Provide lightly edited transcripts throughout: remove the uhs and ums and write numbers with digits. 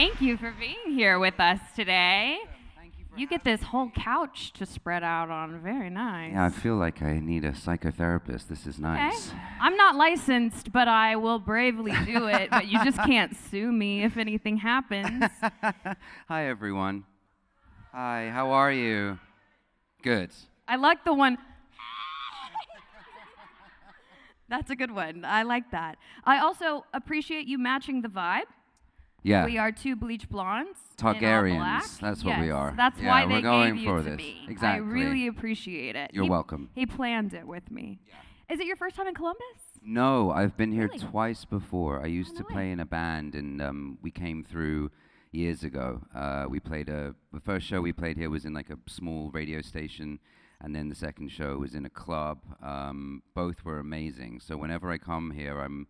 Thank you for being here with us today. Thank you for You get this whole couch to spread out on. Very nice. Yeah, I feel like I need a psychotherapist. This is nice. Okay. I'm not licensed, but I will bravely do it. But you just can't sue me if anything happens. Hi, everyone. Hi, how are you? Good. I like the one. That's a good one. I like that. I also appreciate you matching the vibe. Yeah. We are two bleach blondes. Targaryens. In all black. That's what we are. That's yeah, why we're they going gave you for to this. me. Exactly. I really appreciate it. You're welcome. He planned it with me. Yeah. Is it your first time in Columbus? No, I've been here Really? twice before. I used to no play way. in a band, and we came through years ago. We played the first show we played here was in like a small radio station, and then the second show was in a club. Both were amazing. So whenever I come here, I'm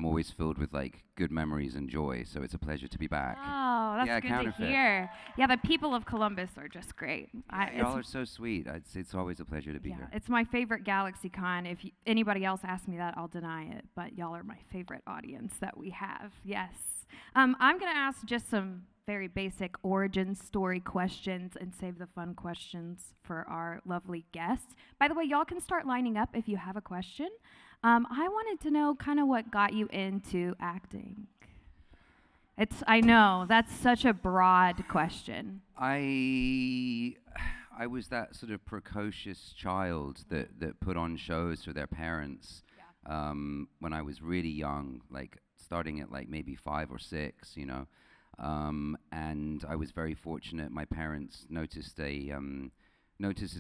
always filled with like good memories and joy. So it's a pleasure to be back. Oh, that's Yeah, good counterfeit. to hear. Yeah, the people of Columbus are just great. Y'all are so sweet. It's always a pleasure to be here. It's my favorite GalaxyCon. If anybody else asks me that, I'll deny it. But y'all are my favorite audience that we have. Yes. I'm going to ask just some very basic origin story questions and save the fun questions for our lovely guests. By the way, y'all can start lining up if you have a question. I wanted to know kind of what got you into acting. I know, that's such a broad question. I was that sort of precocious child that put on shows for their parents when I was really young, like starting at like maybe 5 or 6, you know. And I was very fortunate. My parents noticed a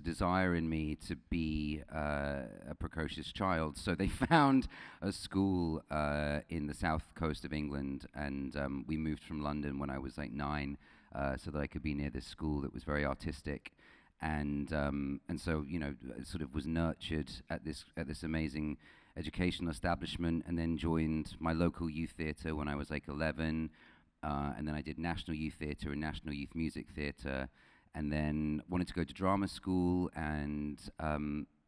desire in me to be a precocious child. So they found a school in the south coast of England, and we moved from London when I was like 9, so that I could be near this school that was very artistic. And so, you know, sort of was nurtured at this amazing educational establishment, and then joined my local youth theatre when I was like 11, and then I did National Youth Theatre and National Youth Music Theatre, and then wanted to go to drama school, and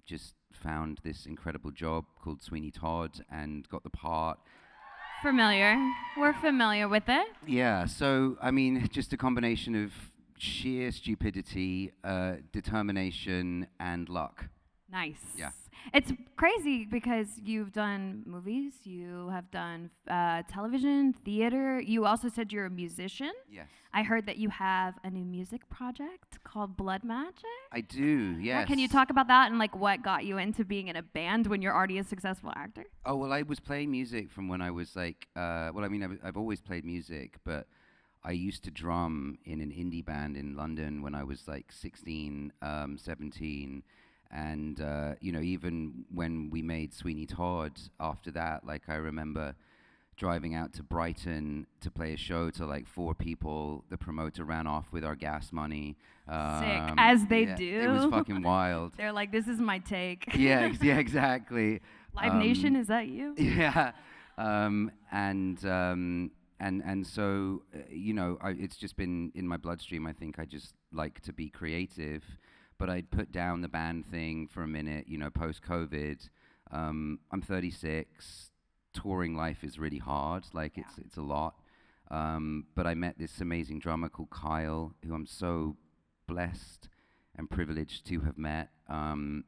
just found this incredible job called Sweeney Todd and got the part. Familiar. We're familiar with it. Yeah, so, I mean, just a combination of sheer stupidity, determination, and luck. Nice. Yeah. It's crazy because you've done movies, you have done television, theater. You also said you're a musician. Yes. I heard that you have a new music project called Blood Magic. I do, yes. Yeah, can you talk about that and like what got you into being in a band when you're already a successful actor? Oh, well, I was playing music from when I was like, I've always played music, but I used to drum in an indie band in London when I was like 16, 17. And, you know, even when we made Sweeney Todd after that, like I remember driving out to Brighton to play a show to like 4 people. The promoter ran off with our gas money. Sick, as they do. It was fucking wild. They're like, this is my take. Yeah, exactly. Live Nation, is that you? Yeah. And so, you know, it's just been in my bloodstream. I think I just like to be creative. But I'd put down the band thing for a minute, you know, post-COVID. I'm 36. Touring life is really hard. Like, it's a lot. But I met this amazing drummer called Kyle, who I'm so blessed and privileged to have met. And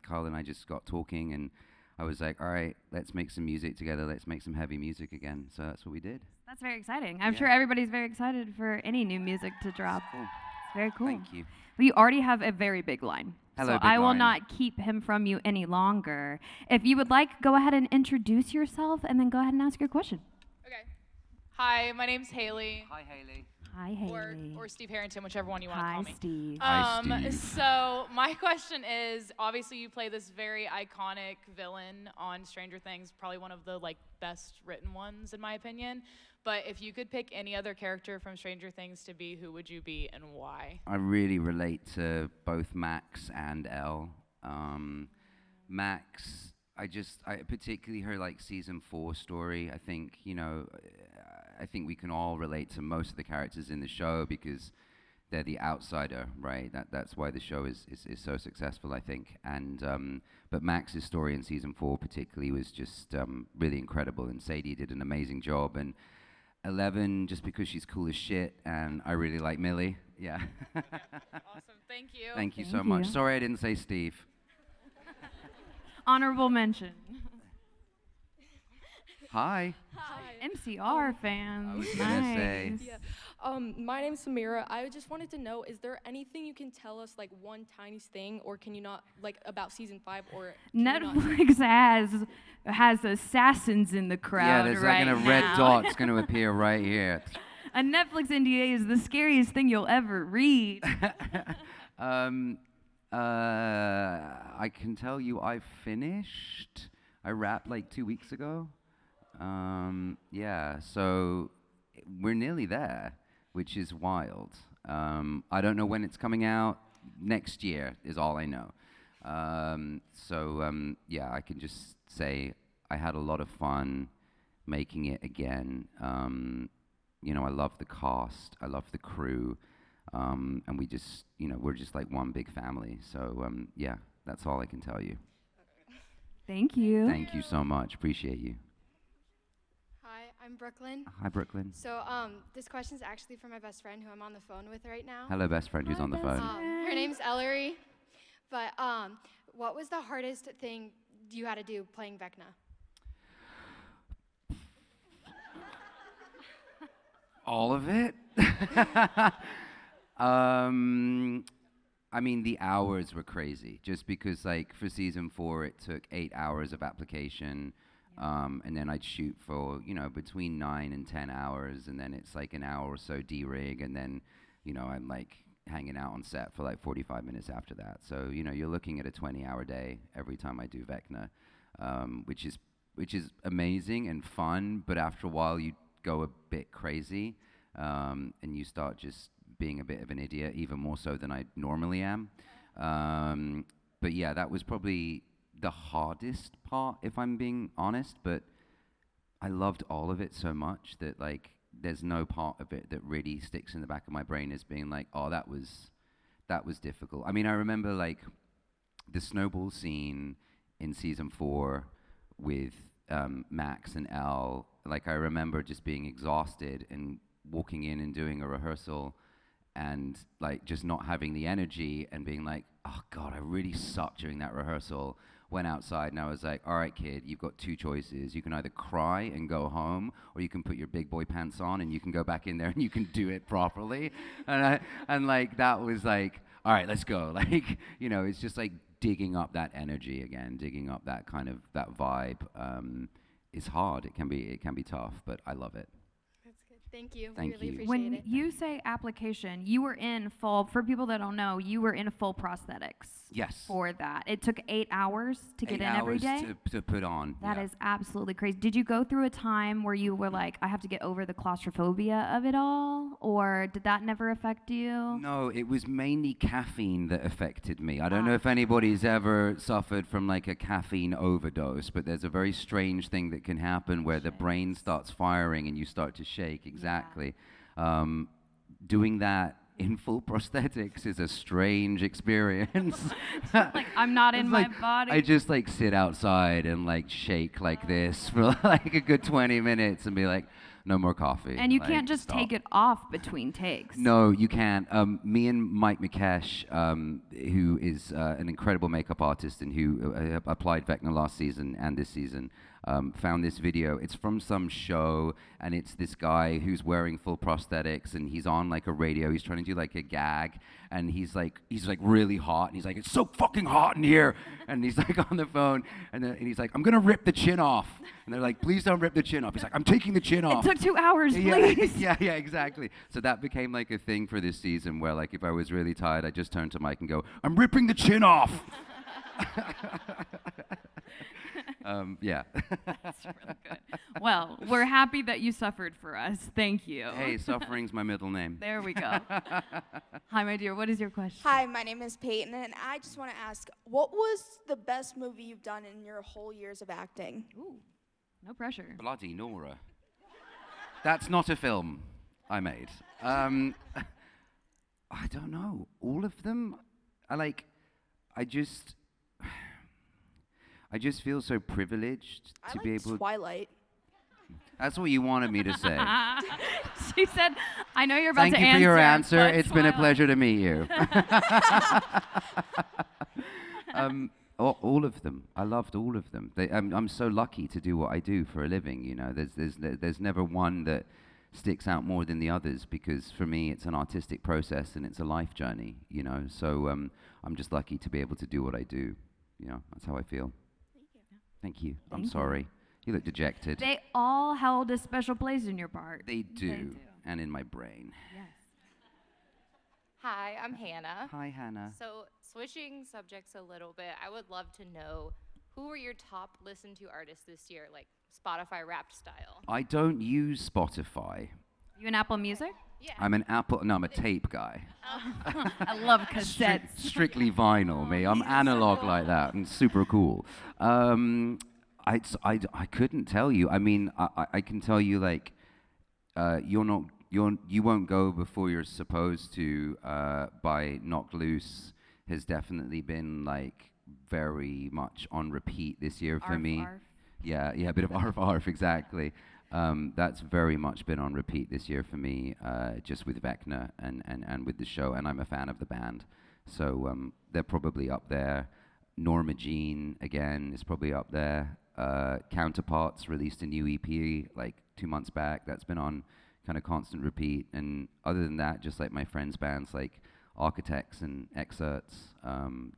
Kyle and I just got talking, and I was like, all right, let's make some music together. Let's make some heavy music again. So that's what we did. That's very exciting. I'm sure everybody's very excited for any new music to drop. Cool. It's very cool. Thank you. Well, you already have a very big line. Hello, so big I will line. not keep him from you any longer. If you would like, go ahead and introduce yourself and then go ahead and ask your question. Okay. Hi, my name's Haley. Hi, Haley. Hi, Haley. Or Steve Harrington, whichever one you want to call me. Steve. Hi, Steve. So my question is, obviously you play this very iconic villain on Stranger Things, probably one of the like best written ones in my opinion. But if you could pick any other character from Stranger Things to be, who would you be and why? I really relate to both Max and Elle. Max, I particularly her like season 4 story. I think, you know, I think we can all relate to most of the characters in the show because they're the outsider, right? That's why the show is so successful, I think. And but Max's story in season 4 particularly was just really incredible, and Sadie did an amazing job. And 11 just because she's cool as shit, and I really like Millie. Yeah. Awesome. Thank you. Thank you so Thank much. you. Sorry I didn't say Steve. Honorable mention. Hi. MCR fans. I was gonna say. Nice. Yeah. My name's Samira. I just wanted to know, is there anything you can tell us, like one tiny thing, or can you not, like about season 5, or can you not- Netflix has assassins in the crowd Yeah, there's right like a now. red dot's going to appear right here. A Netflix NDA is the scariest thing you'll ever read. I can tell you I finished. I wrapped like 2 weeks ago. Yeah, so we're nearly there, which is wild. I don't know when it's coming out. Next year is all I know. Yeah, I can just say I had a lot of fun making it again. You know, I love the cast, I love the crew, and we just, you know, we're just like one big family. So yeah, that's all I can tell you. Thank you. Thank you so much. Appreciate you. Hi, I'm Brooklyn. Hi, Brooklyn. So, this question is actually for my best friend who I'm on the phone with right now. Hello, best friend who's Hi, on the best phone. friend. Her name's Ellery. But, what was the hardest thing you had to do playing Vecna? All of it? I mean, the hours were crazy, just because, like, for season 4, it took 8 hours of application, and then I'd shoot for, you know, between 9 and 10 hours, and then it's like an hour or so D-rig, and then, you know, I'm, like, hanging out on set for, like, 45 minutes after that. So, you know, you're looking at a 20-hour day every time I do Vecna, which is amazing and fun, but after a while, you go a bit crazy, and you start just being a bit of an idiot, even more so than I normally am. But yeah, that was probably the hardest part, if I'm being honest, but I loved all of it so much that, like, there's no part of it that really sticks in the back of my brain as being like, oh, that was difficult. I mean, I remember, like, the snowball scene in season 4 with Max and Elle. Like, I remember just being exhausted and walking in and doing a rehearsal and, like, just not having the energy and being like, oh God, I really sucked during that rehearsal. Went outside and I was like, all right, kid, you've got 2 choices. You can either cry and go home, or you can put your big boy pants on and you can go back in there and you can do it properly. And like, that was like, all right, let's go. Like, you know, it's just like digging up that energy again, digging up that kind of, that vibe. It's hard. It can be tough, but I love it. That's good. Thank you. Thank really you. appreciate When it. you say application, you were in full, for people that don't know, you were in full prosthetics Yes. for that. It took 8 hours to get 8 in every hours day? to put on. That yeah. is absolutely crazy. Did you go through a time where you were like, I have to get over the claustrophobia of it all? Or did that never affect you? No, it was mainly caffeine that affected me. I don't know if anybody's ever suffered from like a caffeine overdose, but there's a very strange thing that can happen where the brain starts firing and you start to shake. Exactly. Doing that in full prosthetics is a strange experience. Like, I'm not in It's my like, body. I just like sit outside and like shake like this for like a good 20 minutes and be like, no more coffee. And you Like, can't just stop. take it off between takes. No, you can't. Me and Mike McKesh, who is an incredible makeup artist and who applied Vecna last season and this season, found this video. It's from some show, and it's this guy who's wearing full prosthetics, and he's on like a radio. He's trying to do like a gag, and he's like really hot, and he's like, it's so fucking hot in here, and he's like on the phone, and he's like, I'm gonna rip the chin off, and they're like, please don't rip the chin off. He's like, I'm taking the chin off. It took 2 hours, please. Yeah, exactly. So that became like a thing for this season where like if I was really tired, I just turn to Mike and go, I'm ripping the chin off. Yeah. That's really good. Well, we're happy that you suffered for us. Thank you. Hey, suffering's my middle name. There we go. Hi, my dear. What is your question? Hi, my name is Peyton, and I just want to ask, what was the best movie you've done in your whole years of acting? Ooh, no pressure. Bloody Nora. That's not a film I made. I don't know. All of them? I just feel so privileged I to be liked able. Twilight. That's what you wanted me to say. She said, I know you're about Thank to you answer. for your answer. but It's been a Twilight." pleasure to meet you. All of them. I loved all of them. I'm so lucky to do what I do for a living. You know, there's never one that sticks out more than the others, because for me it's an artistic process and it's a life journey. You know, so I'm just lucky to be able to do what I do. You know, that's how I feel. Thank you. I'm Thank you. sorry. You look dejected. They all held a special place in your heart. They do. They do. And in my brain. Yes. Hi, I'm Hannah. Hi, Hannah. So, switching subjects a little bit, I would love to know who were your top listened to artists this year, like Spotify Wrapped style? I don't use Spotify. You an Apple Music? Yeah. I'm I'm a tape guy. I love cassettes. Strictly vinyl, me. I'm analog like that and super cool. I couldn't tell you. I mean, I can tell you, like, you won't go before you're supposed to. By Knocked Loose has definitely been like very much on repeat this year for Arf, me. arf. Yeah, a bit of arf arf, exactly. That's very much been on repeat this year for me, just with Vecna and with the show, and I'm a fan of the band. So they're probably up there. Norma Jean, again, is probably up there. Counterparts released a new EP like 2 months back. That's been on kind of constant repeat. And other than that, just like my friends' bands like Architects and Excerpts,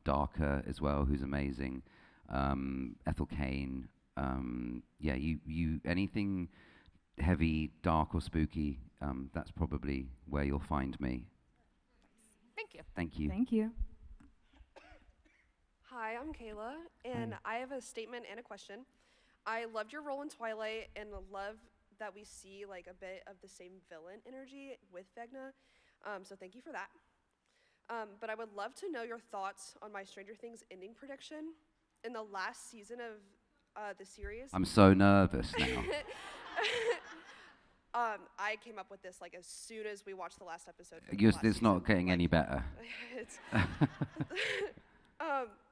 Darker as well, who's amazing, Ethel Cain. Yeah, you anything heavy, dark, or spooky, that's probably where you'll find me. Thank you. Thank you. Thank you. Hi, I'm Kayla, and I have a statement and a question. I loved your role in Twilight, and love that we see like a bit of the same villain energy with Vecna. So thank you for that. But I would love to know your thoughts on my Stranger Things ending prediction. In the last season of the series, I'm so nervous now. I came up with this like as soon as we watched the last episode. of the Because last it's not season. getting Like, any better. it's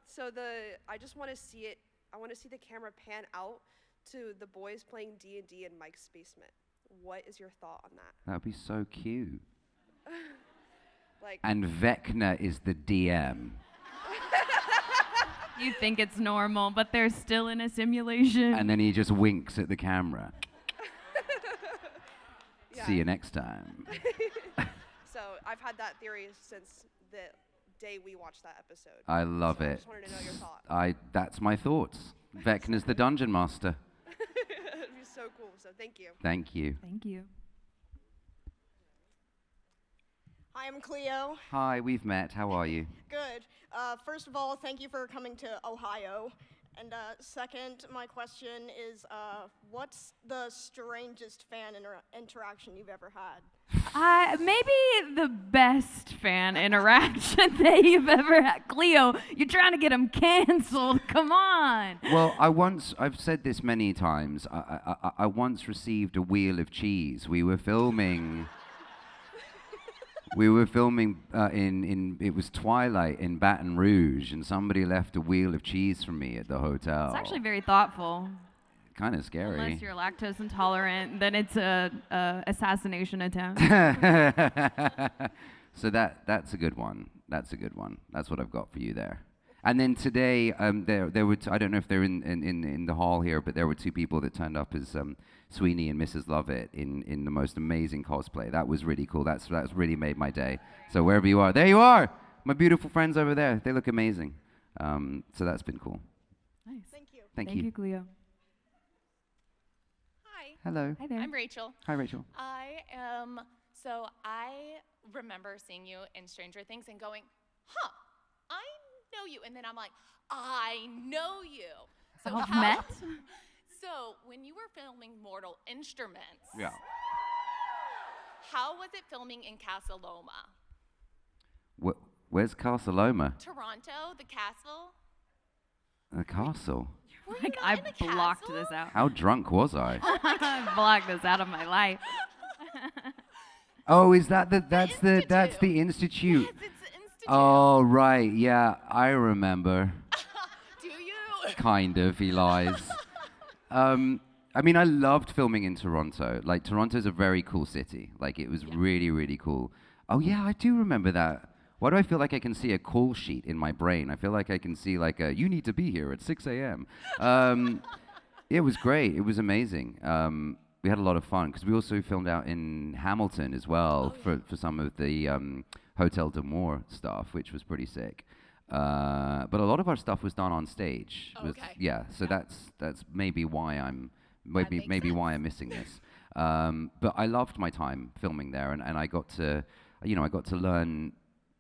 so I just want to see it. I want to see the camera pan out to the boys playing D&D in Mike's basement. What is your thought on that? That'd be so cute. Like, And Vecna is the DM. You think it's normal, but they're still in a simulation. And then he just winks at the camera. yeah. See you next time. So I've had that theory since the day we watched that episode. I love So I it. just wanted to know your thought. That's my thoughts. Vecna's the dungeon master. It'd be so cool. So thank you. Thank you. Thank you. Hi, I'm Cleo. Hi, we've met. How are you? Good. First of all, thank you for coming to Ohio. And second, my question is, what's the strangest fan interaction you've ever had? Maybe the best fan interaction that you've ever had. Cleo, you're trying to get him canceled. Come on. Well, I've said this many times. I once received a wheel of cheese. We were filming. It was Twilight in Baton Rouge, and somebody left a wheel of cheese for me at the hotel. It's actually very thoughtful. Kind of scary. Unless you're lactose intolerant, then it's a assassination attempt. So that's a good one. That's a good one. That's what I've got for you there. And then today, there were I don't know if they're in the hall here, but there were two people that turned up as Sweeney and Mrs. Lovett in the most amazing cosplay. That was really cool. That's really made my day. So wherever you are, there you are, my beautiful friends over there. They look amazing. So that's been cool. Nice. Thank you. Thank you. Cleo. Hi, Hello. Hi there. I'm Rachel. Hi, Rachel. I remember seeing you in Stranger Things and going, huh, I know you. And then I'm like, I know you. So I've how- met? So when you were filming Mortal Instruments, Yeah. how was it filming in Casa Loma? Where's Casa Loma? Toronto, the castle? The castle. Were you Like, not I in the blocked castle? this out. How drunk was I? I blocked this out of my life. Oh, is that that's Institute. the institute? Yes, it's the institute. Oh, right. Yeah, I remember. Do you? Kind of. He lies. I mean, I loved filming in Toronto. Like, Toronto's a very cool city. Like, it was really, really cool. Oh, yeah, I do remember that. Why do I feel like I can see a call sheet in my brain? I feel like I can see, like, you need to be here at 6 a.m. It was great. It was amazing. We had a lot of fun, because we also filmed out in Hamilton as well for some of the Hotel de Moore stuff, which was pretty sick. But a lot of our stuff was done on stage. So that's maybe why I'm why I'm missing this. But I loved my time filming there, and I got to learn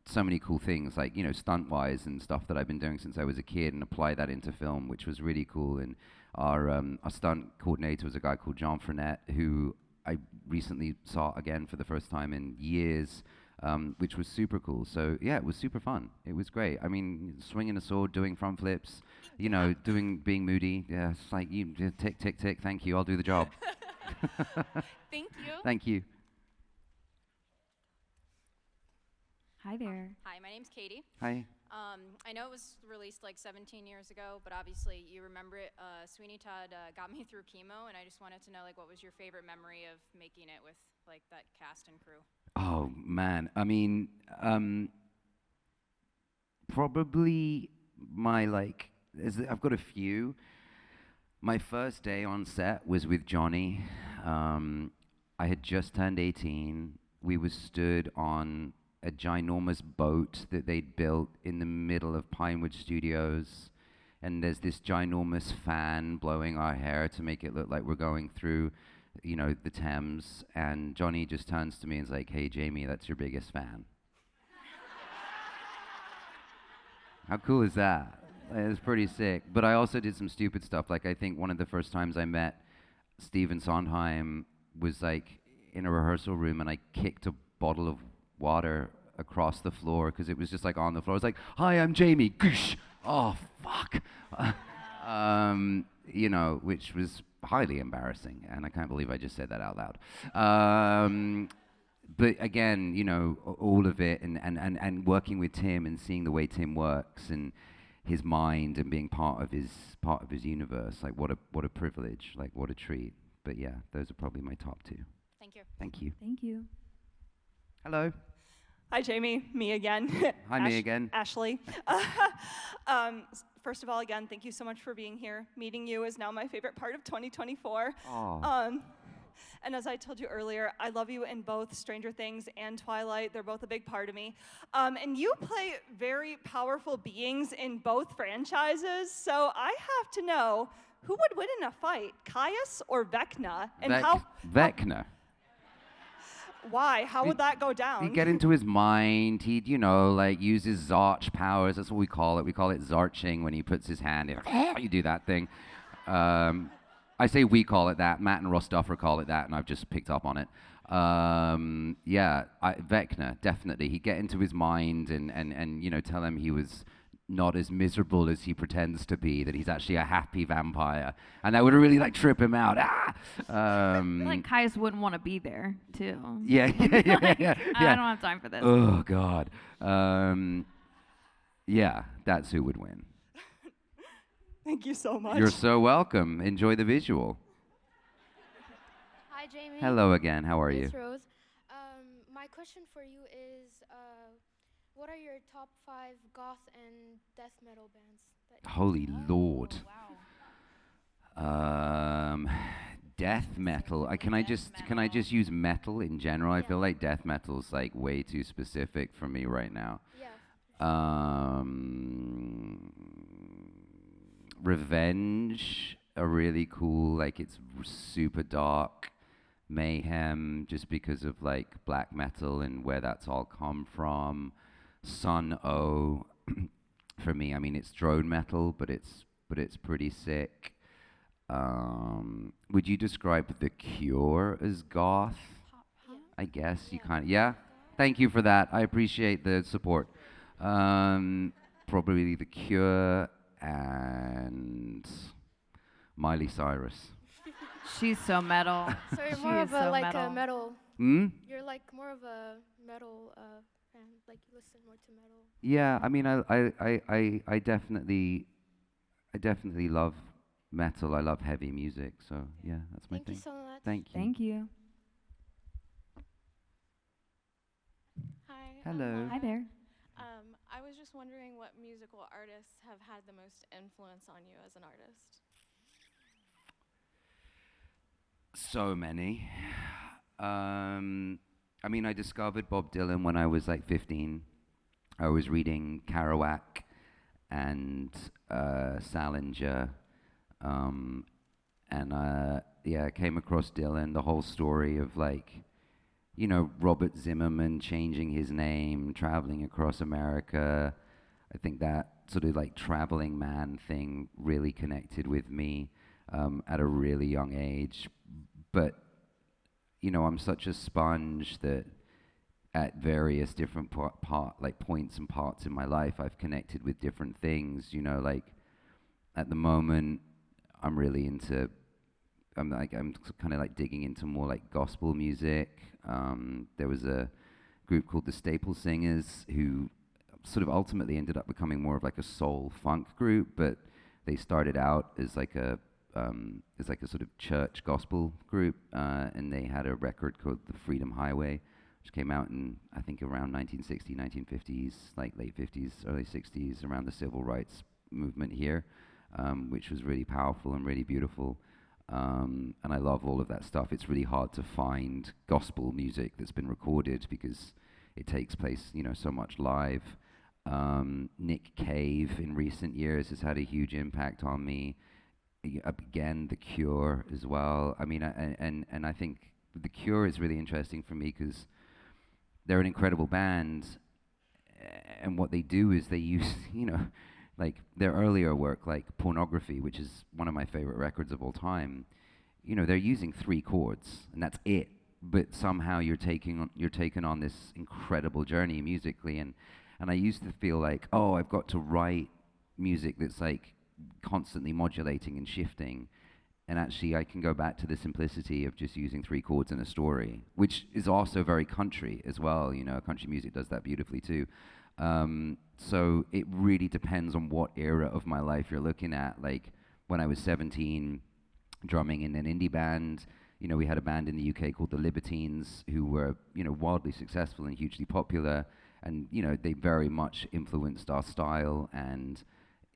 so many cool things, like, stunt-wise and stuff that I've been doing since I was a kid, and apply that into film, which was really cool. And our stunt coordinator was a guy called John Frenette, who I recently saw again for the first time in years, which was super cool. So yeah, it was super fun. It was great. I mean, swinging a sword, doing front flips, being moody. Yeah, it's like, you tick, tick, tick. Thank you. I'll do the job. Thank you. Thank you. Hi there. Hi, my name's Katie. Hi. I know it was released like 17 years ago, but obviously you remember it. Sweeney Todd got me through chemo, and I just wanted to know, like, what was your favorite memory of making it with, like, that cast and crew? Oh, man. I mean, probably I've got a few. My first day on set was with Johnny. I had just turned 18. We were stood on a ginormous boat that they'd built in the middle of Pinewood Studios, and there's this ginormous fan blowing our hair to make it look like we're going through, the Thames, and Johnny just turns to me and is like, "Hey, Jamie, that's your biggest fan." How cool is that? It was pretty sick. But I also did some stupid stuff. Like, I think one of the first times I met Stephen Sondheim was, like, in a rehearsal room, and I kicked a bottle of water across the floor because it was just, like, on the floor. I was like, "Hi, I'm Jamie." Goosh. Oh, fuck. Which was highly embarrassing, and I can't believe I just said that out loud. But again, all of it, and working with Tim and seeing the way Tim works and his mind and being part of his universe, like, what a privilege, like, what a treat. But yeah, those are probably my top two. Thank you. Thank you. Thank you. Hello. Hi, Jamie. Me again. Hi, me again. Ashley. First of all, again, thank you so much for being here. Meeting you is now my favorite part of 2024. And as I told you earlier, I love you in both Stranger Things and Twilight. They're both a big part of me. And you play very powerful beings in both franchises. So I have to know, who would win in a fight, Caius or Vecna? And Vecna. Why? How would that go down? He'd get into his mind. He'd, use his Zarch powers. That's what we call it. We call it Zarching when he puts his hand in. You do that thing. I say we call it that. Matt and Ross Duffer call it that, and I've just picked up on it. Vecna, definitely. He'd get into his mind and tell him he was not as miserable as he pretends to be, that he's actually a happy vampire. And that would really, like, trip him out. I feel like Caius wouldn't want to be there, too. Yeah. I don't have time for this. Oh, God. Yeah, that's who would win. Thank you so much. You're so welcome. Enjoy the visual. Hi, Jamie. Hello again. How are you? It's Rose. My question for you is, what are your top 5 goth and death metal bands? Holy Lord. Wow. Death metal. Can I just use metal in general? Yeah. I feel like death metal's, like, way too specific for me right now. Yeah. Revenge are really cool. Like, it's super dark. Mayhem, just because of, like, black metal and where that's all come from. Sun O, for me, I mean, it's drone metal, but it's pretty sick. Would you describe The Cure as goth? I guess you kind of, yeah? Thank you for that. I appreciate the support. Probably The Cure and Miley Cyrus. She's so metal. So you're more of a, like, a metal. You're, like, more of a metal fan. Like, you listen more to metal. Yeah, I mean, I definitely love metal. I love heavy music. So yeah, that's my Thank thing. you so much. Thank you. Thank you. Hi. Hello. Hi there. I was just wondering what musical artists have had the most influence on you as an artist. So many. I mean, I discovered Bob Dylan when I was like 15. I was reading Kerouac and Salinger, and I came across Dylan, the whole story of like, you know, Robert Zimmerman changing his name, traveling across America. I think that sort of like traveling man thing really connected with me at a really young age. But, you know, I'm such a sponge that at various different points and parts in my life, I've connected with different things. You know, like at the moment, I'm really into, I'm kind of like digging into more like gospel music. There was a group called the Staple Singers who sort of ultimately ended up becoming more of like a soul funk group, but they started out as like a sort of church gospel group, and they had a record called The Freedom Highway, which came out in, I think, around 1960, 1950s, like late 50s, early 60s, around the civil rights movement here, which was really powerful and really beautiful. And I love all of that stuff. It's really hard to find gospel music that's been recorded because it takes place, you know, so much live. Nick Cave in recent years has had a huge impact on me. Again, The Cure as well. I mean, and I think The Cure is really interesting for me because they're an incredible band, and what they do is they use, you know, like their earlier work, like Pornography, which is one of my favorite records of all time. You know, they're using 3 chords, and that's it. But somehow you're taking on this incredible journey musically, and I used to feel like, oh, I've got to write music that's like constantly modulating and shifting, and actually I can go back to the simplicity of just using 3 chords in a story, which is also very country as well. You know, country music does that beautifully too. So it really depends on what era of my life you're looking at. Like when I was 17, drumming in an indie band, you know, we had a band in the UK called the Libertines who were, you know, wildly successful and hugely popular, and, you know, they very much influenced our style and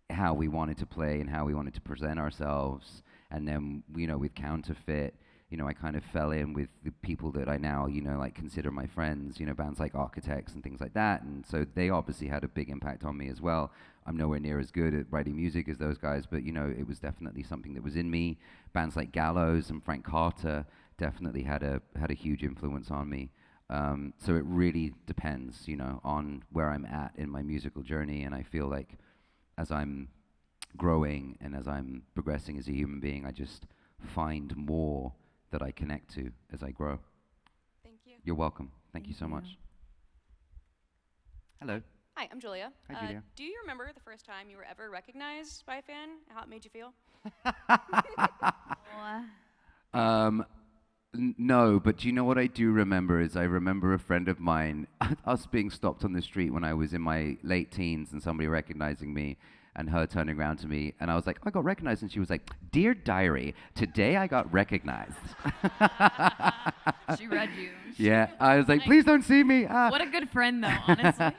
how we wanted to play and how we wanted to present ourselves. And then, you know, with Counterfeit, you know, I kind of fell in with the people that I now, you know, like consider my friends, you know, bands like Architects and things like that. And so they obviously had a big impact on me as well. I'm nowhere near as good at writing music as those guys, but, you know, it was definitely something that was in me. Bands like Gallows and Frank Carter definitely had a huge influence on me. So it really depends, you know, on where I'm at in my musical journey. And I feel like as I'm growing and as I'm progressing as a human being, I just find more that I connect to as I grow. Thank you. You're welcome. Thank you so much. Hello. Hi, I'm Julia. Hi, Julia. Do you remember the first time you were ever recognized by a fan? How it made you feel? No, but do you know what I do remember is I remember a friend of mine, us being stopped on the street when I was in my late teens and somebody recognizing me and her turning around to me, and I was like, I got recognized, and she was like, "Dear diary, today I got recognized." She read you. Yeah, I was like, please don't see me. What a good friend, though, honestly.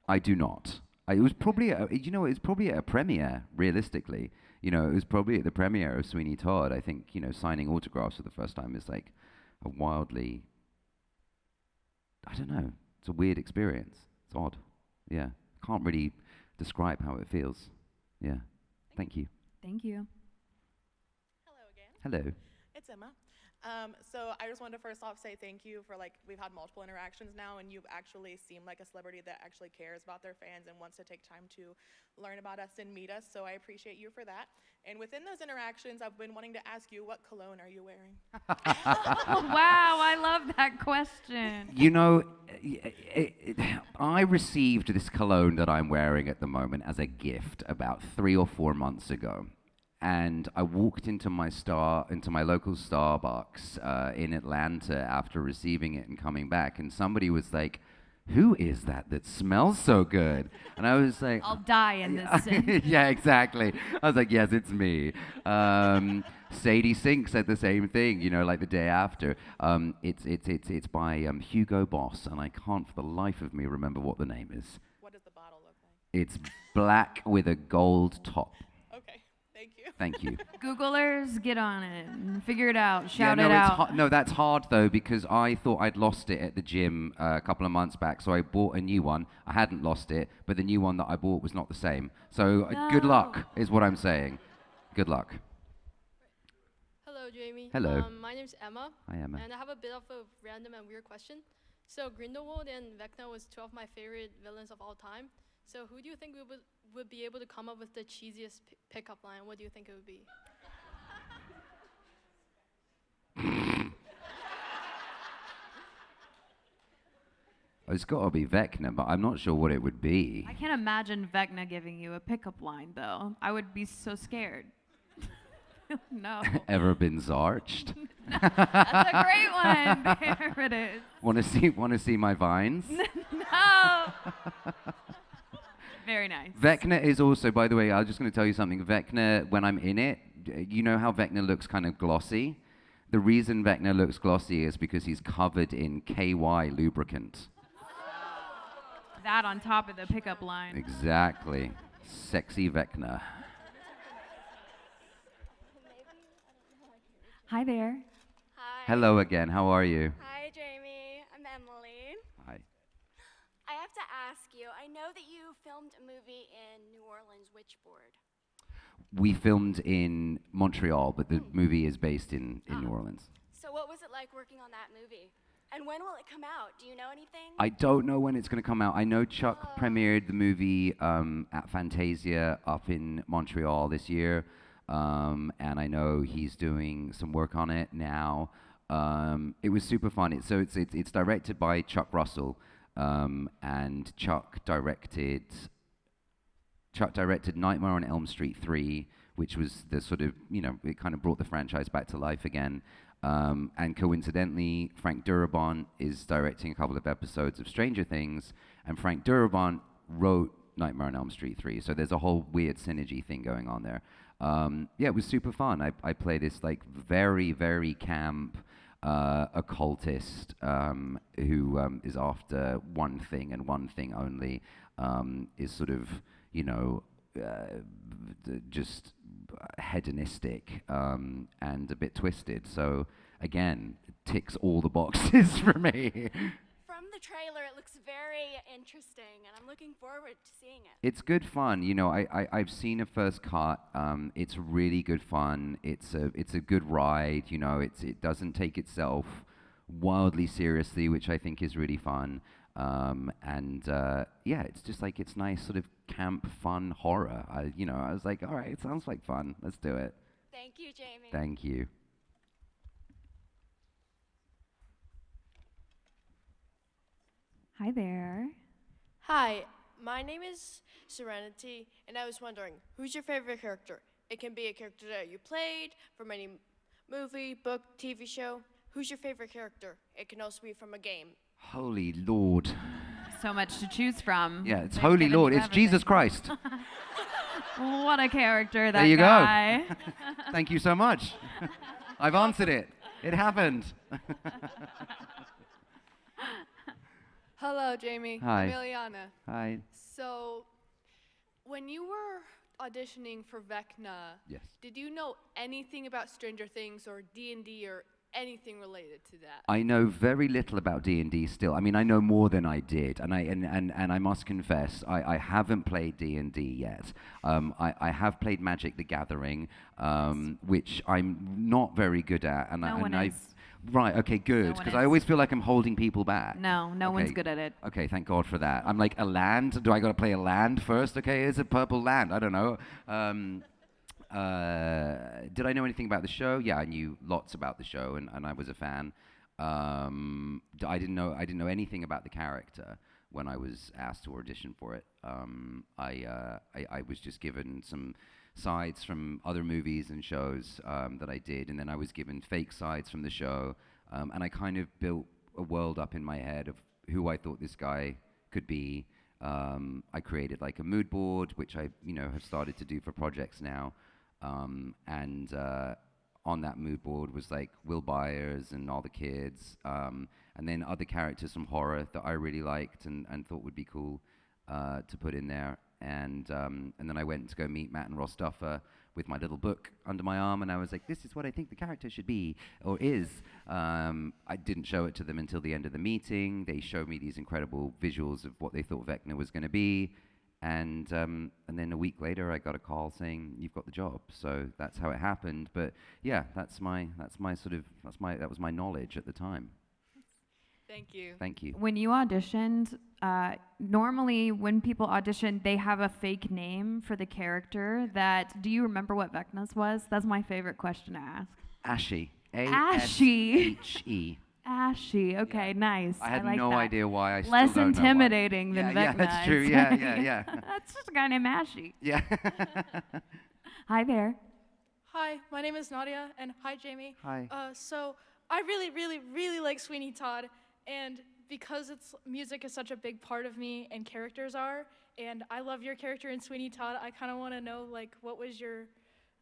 I do not. It was probably, it was probably at a premiere, realistically. You know, it was probably at the premiere of Sweeney Todd. I think, you know, signing autographs for the first time is like a wildly, I don't know, it's a weird experience. It's odd. Yeah. Can't really describe how it feels. Yeah. Thank you. Thank you. Hello again. Hello. It's Emma. So I just wanted to first off say thank you for, like, we've had multiple interactions now, and you've actually seemed like a celebrity that actually cares about their fans and wants to take time to learn about us and meet us, so I appreciate you for that. And within those interactions, I've been wanting to ask you, what cologne are you wearing? Wow, I love that question. You know, I received this cologne that I'm wearing at the moment as a gift about 3 or 4 months ago. And I walked into my local Starbucks in Atlanta after receiving it and coming back, and somebody was like, who is that smells so good? And I was like, I'll die in this scene. yeah, exactly. I was like, yes, it's me. Sadie Sink said the same thing, like the day after. It's by Hugo Boss, and I can't for the life of me remember what the name is. What does the bottle look like? It's black with a gold top. Okay, thank you. Thank you. Googlers, get on it and figure it out. Yeah, Shout no, it it's out. no, that's hard though, because I thought I'd lost it at the gym a couple of months back, so I bought a new one. I hadn't lost it, but the new one that I bought was not the same. So good luck is what I'm saying. Good luck. Hello, Jamie. Hello. My name's Emma. Hi, Emma. And I have a bit of a random and weird question. So Grindelwald and Vecna was two of my favorite villains of all time. So who do you think would be able to come up with the cheesiest pickup line? What do you think it would be? It's got to be Vecna, but I'm not sure what it would be. I can't imagine Vecna giving you a pickup line, though. I would be so scared. No. Ever been zarched? That's a great one. There it is. Want to see my vines? No. Very nice. Vecna is also, by the way, I'm just going to tell you something. Vecna, when I'm in it, you know how Vecna looks kind of glossy? The reason Vecna looks glossy is because he's covered in KY lubricant. That on top of the pickup line. Exactly. Sexy Vecna. Hi there. Hi. Hello again. How are you? Hi, Jamie. I'm Emily. Hi. I have to ask you, I know that you filmed a movie in New Orleans. Which board? We filmed in Montreal, but the movie is based in New Orleans. So what was it like working on that movie? And when will it come out? Do you know anything? I don't know when it's going to come out. I know Chuck premiered the movie at Fantasia up in Montreal this year, and I know he's doing some work on it now. It was super fun. It's directed by Chuck Russell, and Chuck directed Nightmare on Elm Street 3, which was the sort of, it kind of brought the franchise back to life again. And coincidentally, Frank Darabont is directing a couple of episodes of Stranger Things, and Frank Darabont wrote Nightmare on Elm Street 3, so there's a whole weird synergy thing going on there. Yeah, it was super fun. I play this like very, very camp occultist who is after one thing and one thing only, is sort of, just hedonistic and a bit twisted. So again, ticks all the boxes for me. From the trailer, it looks very interesting, and I'm looking forward to seeing it. It's good fun. I've seen a first cut. It's really good fun. It's a good ride. It doesn't take itself wildly seriously, which I think is really fun. Yeah, it's just like, it's nice sort of camp fun horror. I was like, all right, it sounds like fun. Let's do it. Thank you, Jamie. Thank you. Hi there. Hi, my name is Serenity, and I was wondering, who's your favorite character? It can be a character that you played from any movie, book, TV show. Who's your favorite character? It can also be from a game. Holy Lord. So much to choose from. Yeah, it's They've Holy given Lord. you It's everything. Jesus Christ. What a character, that There you guy. go. Thank you so much. I've answered it. It happened. Hello, Jamie. Hi. I'm Ileana. Hi. So, when you were auditioning for Vecna, Yes. did you know anything about Stranger Things or D&D or anything related to that? I know very little about D&D still. I mean, I know more than I did, and I must confess, I haven't played D&D yet. I have played Magic: The Gathering, which I'm not very good at, and No one is. Right. Okay. Good. Because I always feel like I'm holding people back. No one's Okay. good at it. Okay. Thank God for that. I'm like, a land. Do I got to play a land first? Okay. It's a purple land. I don't know. Did I know anything about the show? Yeah, I knew lots about the show, and I was a fan. I didn't know anything about the character when I was asked to audition for it. I was just given some sides from other movies and shows that I did, and then I was given fake sides from the show, and I kind of built a world up in my head of who I thought this guy could be. I created like a mood board, which I have started to do for projects now. And on that mood board was like Will Byers and all the kids, and then other characters from horror that I really liked and thought would be cool to put in there. And then I went to go meet Matt and Ross Duffer with my little book under my arm, and I was like, this is what I think the character should be, or is. I didn't show it to them until the end of the meeting. They showed me these incredible visuals of what they thought Vecna was going to be, and then a week later, I got a call saying, you've got the job. So that's how it happened. But yeah, that was my knowledge at the time. Thank you. Thank you. When you auditioned, normally when people audition, they have a fake name for the character. Do you remember what Vecna's was? That's my favorite question to ask. Ashy. Ashy. A-S-H-E. Ashy. Okay, Yeah. nice. I had like no that. idea why. I Less still don't know why. intimidating than Vecna. Yeah, that's true. Yeah. That's just a guy named Ashy. Yeah. Hi there. Hi, my name is Nadia, and hi, Jamie. Hi. So I really, really, really like Sweeney Todd, and because music is such a big part of me, and characters are, and I love your character in Sweeney Todd, I kind of want to know, like, what was your,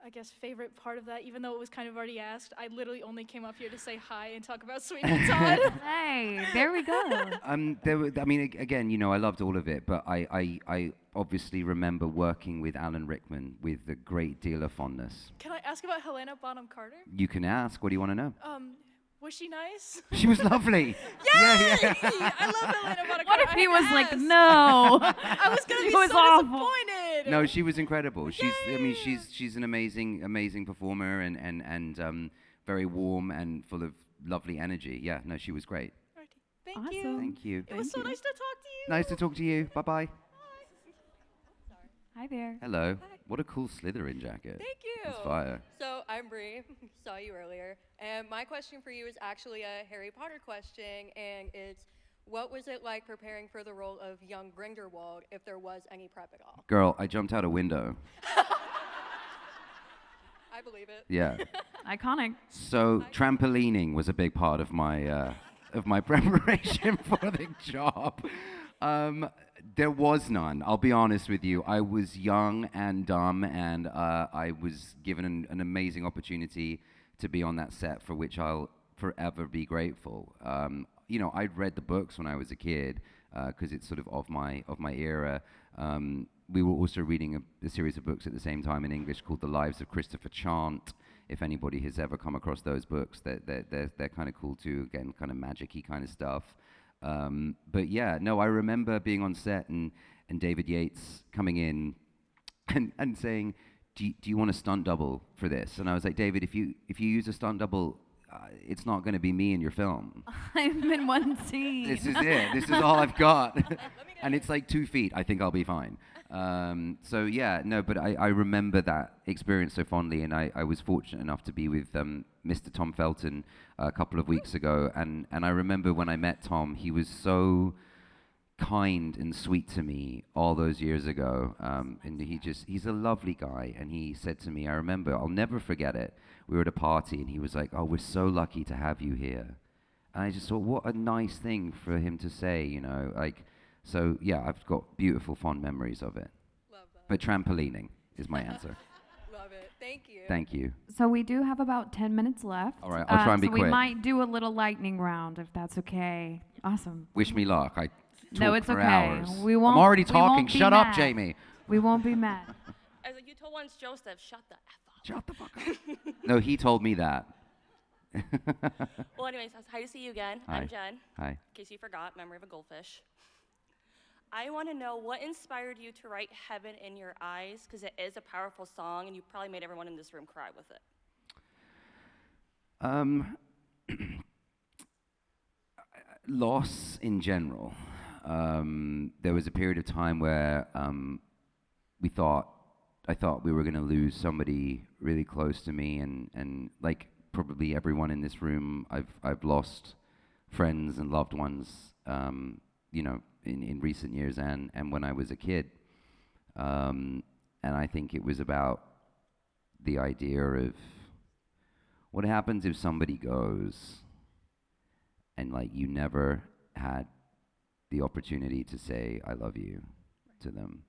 I guess, favorite part of that, even though it was kind of already asked. I literally only came up here to say hi and talk about Sweeney Todd. Hey, there we go. Again, I loved all of it, but I obviously remember working with Alan Rickman with a great deal of fondness. Can I ask about Helena Bonham Carter? You can ask. What do you want to know? Was she nice? She was lovely. Yay! Yeah. I love Helena Bonham Carter. What if I he had was to like, ask. no? I was gonna She be was so awful. disappointed. No, she was incredible. She's an amazing performer and very warm and full of lovely energy. Yeah, no, she was great. Thank you. Thank you. It was so nice to talk to you. Nice to talk to you. Bye-bye. Hi there. Hello. What a cool Slytherin jacket. Thank you. It's fire. So I'm Bree. Saw you earlier. And my question for you is actually a Harry Potter question, and it's, what was it like preparing for the role of young Grindelwald, if there was any prep at all? Girl, I jumped out a window. I believe it. Yeah. Iconic. So trampolining was a big part of my preparation for the job. There was none. I'll be honest with you. I was young and dumb, and I was given an amazing opportunity to be on that set, for which I'll forever be grateful. I'd read the books when I was a kid, because it's sort of my era. We were also reading a series of books at the same time in English called The Lives of Christopher Chant. If anybody has ever come across those books, they're kind of cool too. Again, kind of magic-y kind of stuff. But yeah, no, I remember being on set and David Yates coming in and saying, do you want a stunt double for this? And I was like, David, if you use a stunt double, it's not going to be me in your film. I'm in one scene. This is it. This is all I've got. And it's like 2 feet. I think I'll be fine. So yeah, no, but I remember that experience so fondly, and I was fortunate enough to be with Mr. Tom Felton a couple of weeks ago, and I remember when I met Tom, he was so kind and sweet to me all those years ago, and he's a lovely guy, and he said to me, I remember, I'll never forget it, we were at a party, and he was like, oh, we're so lucky to have you here. And I just thought, what a nice thing for him to say, so yeah, I've got beautiful, fond memories of it. Love that. But trampolining is my answer. Love it. Thank you. Thank you. So we do have about 10 minutes left. All right, I'll try and be so quick. we might do a little lightning round if that's okay. Awesome. Wish me luck. I No, talk it's for okay. hours. We won't. I'm already we talking. won't be Shut up, mad. Jamie. We won't be mad. As you told once Joseph, shut the F up. Shut the fuck up. No, he told me that. Well, anyways, hi to see you again. Hi. I'm Jen. Hi. In case you forgot, memory of a goldfish. I want to know what inspired you to write Heaven in Your Eyes, because it is a powerful song, and you probably made everyone in this room cry with it. Loss in general. There was a period of time where I thought we were going to lose somebody really close to me, and like probably everyone in this room, I've lost friends and loved ones, in recent years and when I was a kid. And I think it was about the idea of what happens if somebody goes and like you never had the opportunity to say I love you to them.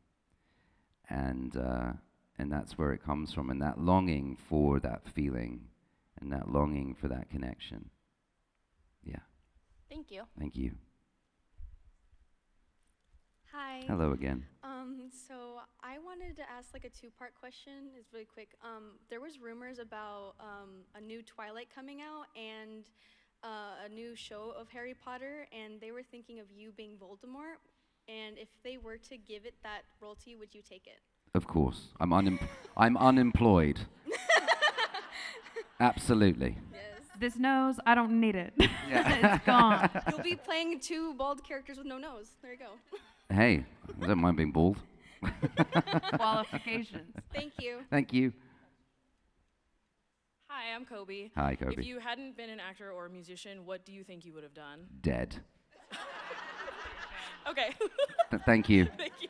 And that's where it comes from, and that longing for that feeling and that longing for that connection. Yeah. Thank you. Thank you. Hi. Hello again. So I wanted to ask like a two-part question. It's really quick. There was rumors about a new Twilight coming out and a new show of Harry Potter, and they were thinking of you being Voldemort. And if they were to give it that role to you, would you take it? Of course. I'm unemployed. Absolutely. Yes. This nose, I don't need it. Yeah. It's gone. You'll be playing two bald characters with no nose. There you go. Hey, I don't mind being bald. Qualifications. Thank you. Thank you. Hi, I'm Kobe. Hi, Kobe. If you hadn't been an actor or a musician, what do you think you would have done? Dead. Okay. Thank you. Thank you.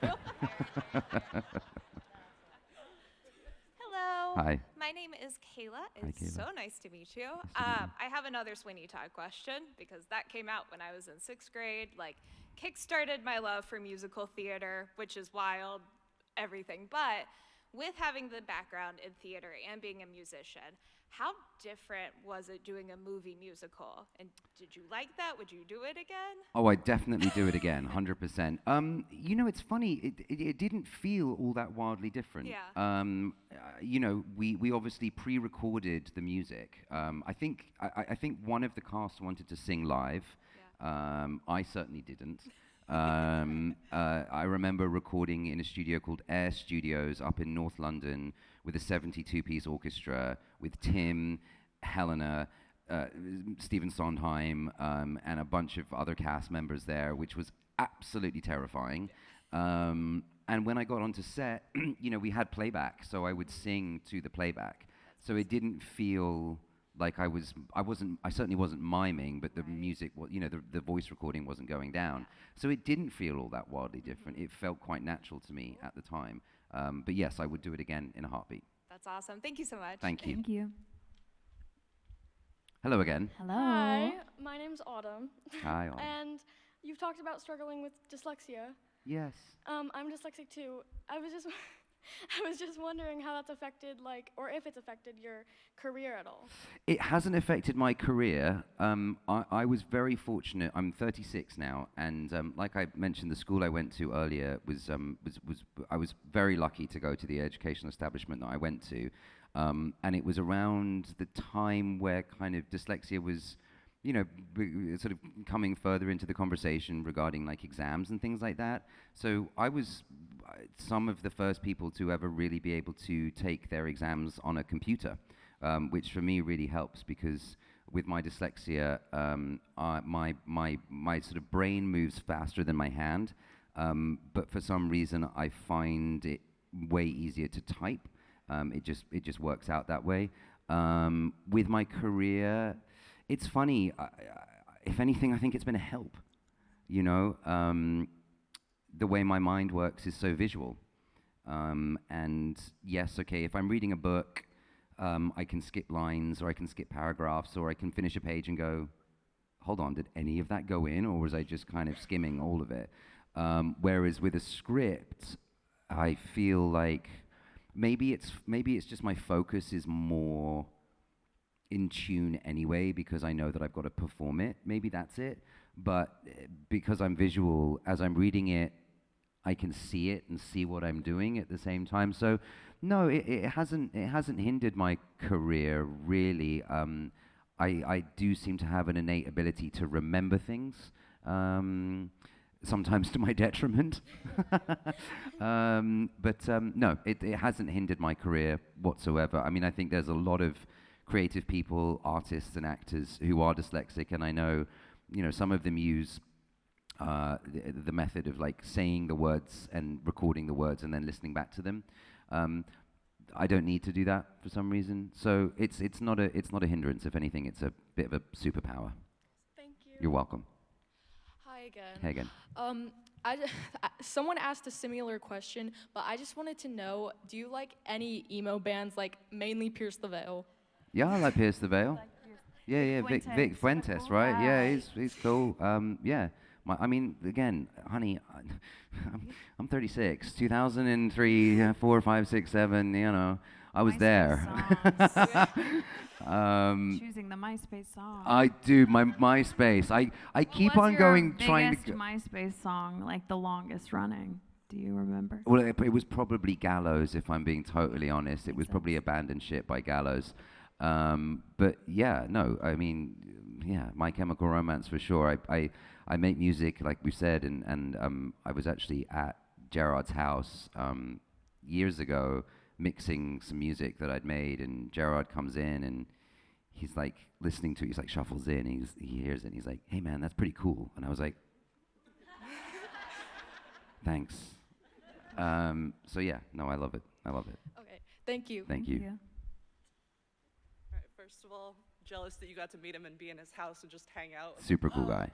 Hello. Hi. My name is Kayla. Hi, It's Kayla. so nice to meet you. to meet you. I have another Sweeney Todd question because that came out when I was in 6th grade. Like, kickstarted my love for musical theater, which is wild, everything. But with having the background in theater and being a musician, how different was it doing a movie musical? And did you like that? Would you do it again? Oh, I definitely do it again, 100%. You know, it's funny. It didn't feel all that wildly different. Yeah. You know, we obviously pre-recorded the music. I think one of the cast wanted to sing live. I certainly didn't. I remember recording in a studio called Air Studios up in North London with a 72-piece orchestra with Tim, Helena, Stephen Sondheim, and a bunch of other cast members there, which was absolutely terrifying. And when I got onto set, you know, we had playback, so I would sing to the playback. So it didn't feel like I certainly wasn't miming, but the music, you know, the voice recording wasn't going down. So it didn't feel all that wildly different. It felt quite natural to me at the time. But yes, I would do it again in a heartbeat. That's awesome. Thank you so much. Thank you. Thank you. Hello again. Hello. Hi, my name's Autumn. Hi, Autumn. And you've talked about struggling with dyslexia. Yes. I'm dyslexic too. I was just wondering how that's affected, like, or if it's affected your career at all. It hasn't affected my career. I was very fortunate. I'm 36 now, and like I mentioned, the school I went to earlier I was very lucky to go to the educational establishment that I went to, and it was around the time where kind of dyslexia was, you know, sort of coming further into the conversation regarding like exams and things like that. So I was some of the first people to ever really be able to take their exams on a computer, which for me really helps because with my dyslexia, my sort of brain moves faster than my hand, but for some reason I find it way easier to type. It just works out that way. With my career, it's funny. If anything, I think it's been a help. You know, the way my mind works is so visual. And yes, okay, if I'm reading a book, I can skip lines, or I can skip paragraphs, or I can finish a page and go, hold on, did any of that go in, or was I just kind of skimming all of it? Whereas with a script, I feel like maybe it's just my focus is more in tune anyway, because I know that I've got to perform it. Maybe that's it. But because I'm visual, as I'm reading it, I can see it and see what I'm doing at the same time. So no, it hasn't hindered my career really. I do seem to have an innate ability to remember things, sometimes to my detriment. But no, it hasn't hindered my career whatsoever. I mean, I think there's a lot of creative people, artists and actors who are dyslexic, and I know, you know, some of them use the method of like saying the words and recording the words and then listening back to them. I don't need to do that for some reason, so it's not a hindrance. If anything, it's a bit of a superpower. Thank you. You're welcome. Hi again. Hey again. Someone asked a similar question, but I just wanted to know, do you like any emo bands, like mainly Pierce the Veil? Yeah, I like Pierce the Veil. Yeah, Vic Fuentes, right? Yeah, he's cool. Yeah, I mean, again, honey, I'm 36. 2003, 4, 5, 6, 7. You know, I was there. Choosing the MySpace song. I do my MySpace. I keep on going trying to. MySpace song, like the longest running. Do you remember? Well, it was probably Gallows, if I'm being totally honest. It was probably Abandoned Ship by Gallows. But yeah, no, I mean, yeah, My Chemical Romance for sure. I make music, like we said, and I was actually at Gerard's house years ago mixing some music that I'd made, and Gerard comes in and he's like listening to it, he's like shuffles in, he hears it, and he's like, "Hey man, that's pretty cool." And I was like, "Thanks." So yeah, no, I love it. I love it. Okay, thank you. Thank you. All right, first of all, jealous that you got to meet him and be in his house and just hang out. Super cool guy.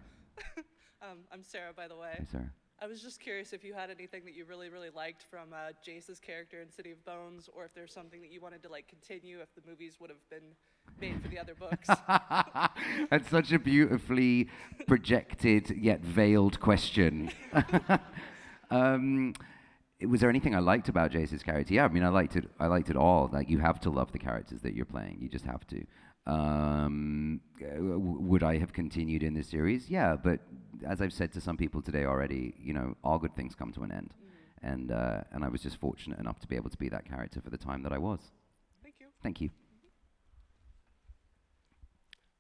I'm Sarah, by the way. Hey, Sarah. I was just curious if you had anything that you really, really liked from Jace's character in City of Bones, or if there's something that you wanted to like continue if the movies would have been made for the other books. That's such a beautifully projected yet veiled question. Was there anything I liked about Jace's character? Yeah, I mean, I liked it all. Like, you have to love the characters that you're playing. You just have to. Would I have continued in this series? Yeah, but as I've said to some people today already, you know, all good things come to an end. And I was just fortunate enough to be able to be that character for the time that I was. Thank you. Thank you.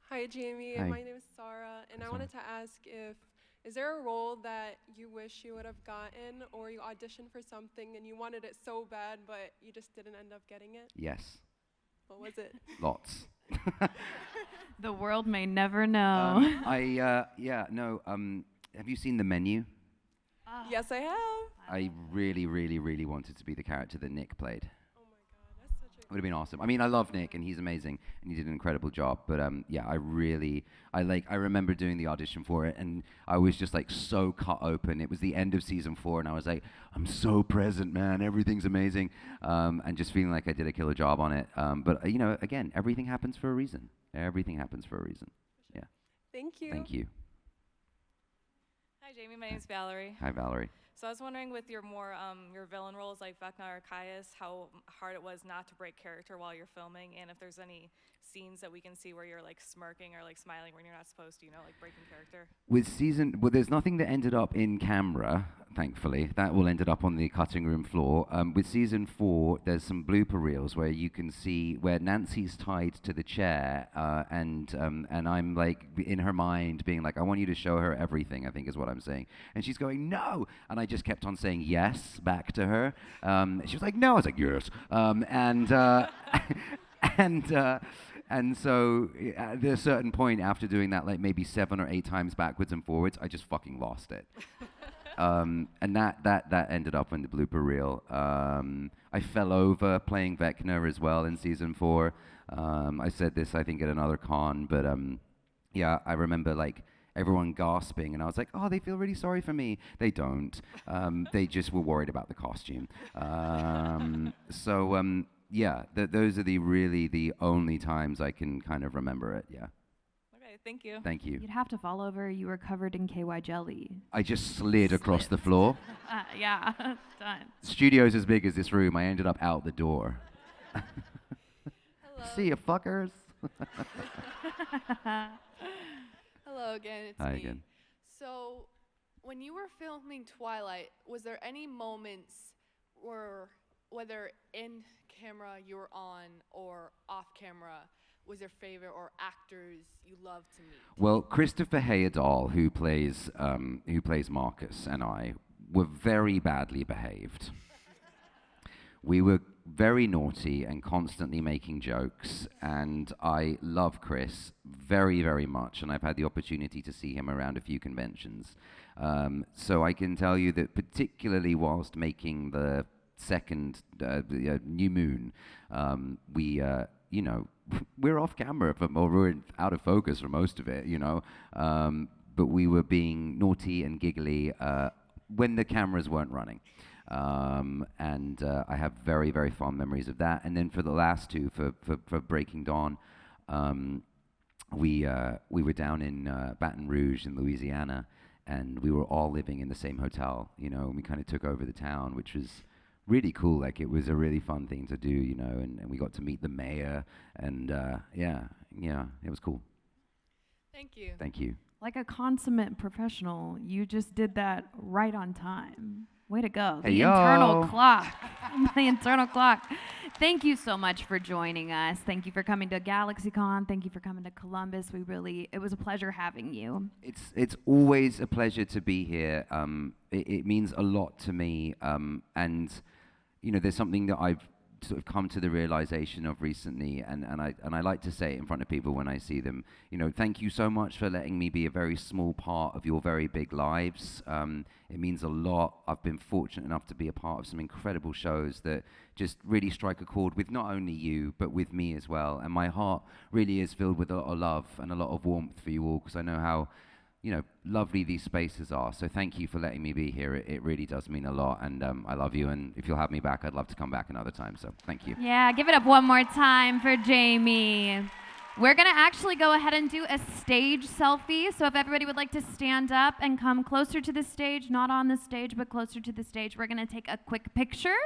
Hi, Jamie. Hi. My name is Sarah, and I wanted to ask is there a role that you wish you would have gotten, or you auditioned for something and you wanted it so bad, but you just didn't end up getting it? Yes. What was it? Lots. The world may never know. Have you seen The Menu? Yes, I have. I really, really, really wanted to be the character that Nick played. It would have been awesome. I mean, I love Nick, and he's amazing, and he did an incredible job. But yeah, I remember doing the audition for it, and I was just like so cut open. It was the end of season 4, and I was like, I'm so present, man. Everything's amazing, and just feeling like I did a killer job on it. But you know, again, everything happens for a reason. Everything happens for a reason. Yeah. Thank you. Thank you. Hi, Jamie. My name's Valerie. Hi, Valerie. So I was wondering, with your more your villain roles like Vecna or Caius, how hard it was not to break character while you're filming, and if there's any scenes that we can see where you're like smirking or like smiling when you're not supposed to, you know, like breaking character. Well, there's nothing that ended up in camera, thankfully. That all ended up on the cutting room floor. With season 4, there's some blooper reels where you can see where Nancy's tied to the chair, and I'm like in her mind being like, I want you to show her everything, I think is what I'm saying. And she's going, no! And I just kept on saying yes back to her. She was like, no! I was like, yes! And so at a certain point after doing that, like maybe 7 or 8 times backwards and forwards, I just fucking lost it. And that ended up in the blooper reel. I fell over playing Vecna as well in season 4. I said this, I think, at another con, but yeah, I remember like everyone gasping, and I was like, oh, they feel really sorry for me. They don't. They just were worried about the costume. Yeah, those are the only times I can kind of remember it, yeah. Okay, thank you. Thank you. You'd have to fall over. You were covered in KY jelly. I just slid across the floor. Yeah, done. Studio's as big as this room. I ended up out the door. See ya, fuckers. Hello again, it's Hi me. again. So, when you were filming Twilight, was there any moments where, whether in camera you were on or off camera, was your favorite, or actors you love to meet? Well, Christopher Hayedall, who plays Marcus, and I were very badly behaved. We were very naughty and constantly making jokes, and I love Chris very, very much, and I've had the opportunity to see him around a few conventions. So I can tell you that particularly whilst making the second New Moon, we, you know, we're off camera, or we're out of focus for most of it, you know, but we were being naughty and giggly when the cameras weren't running. And I have very, very fond memories of that. And then for the last 2, for Breaking Dawn, we were down in Baton Rouge in Louisiana, and we were all living in the same hotel, you know, and we kind of took over the town, which was really cool. Like, it was a really fun thing to do, you know, and we got to meet the mayor, and yeah, it was cool. Thank you. Thank you. Like a consummate professional, you just did that right on time. Way to go. Hey, The yo. internal clock. The internal clock. Thank you so much for joining us. Thank you for coming to GalaxyCon. Thank you for coming to Columbus. It was a pleasure having you. It's always a pleasure to be here. It means a lot to me, and you know, there's something that I've sort of come to the realization of recently, and I like to say it in front of people when I see them. You know, thank you so much for letting me be a very small part of your very big lives. It means a lot. I've been fortunate enough to be a part of some incredible shows that just really strike a chord with not only you, but with me as well. And my heart really is filled with a lot of love and a lot of warmth for you all, because I know how, you know, lovely these spaces are. So thank you for letting me be here. It really does mean a lot, and I love you, and if you'll have me back, I'd love to come back another time, so thank you. Yeah, give it up one more time for Jamie. We're gonna actually go ahead and do a stage selfie, so if everybody would like to stand up and come closer to the stage, not on the stage, but closer to the stage, we're gonna take a quick picture.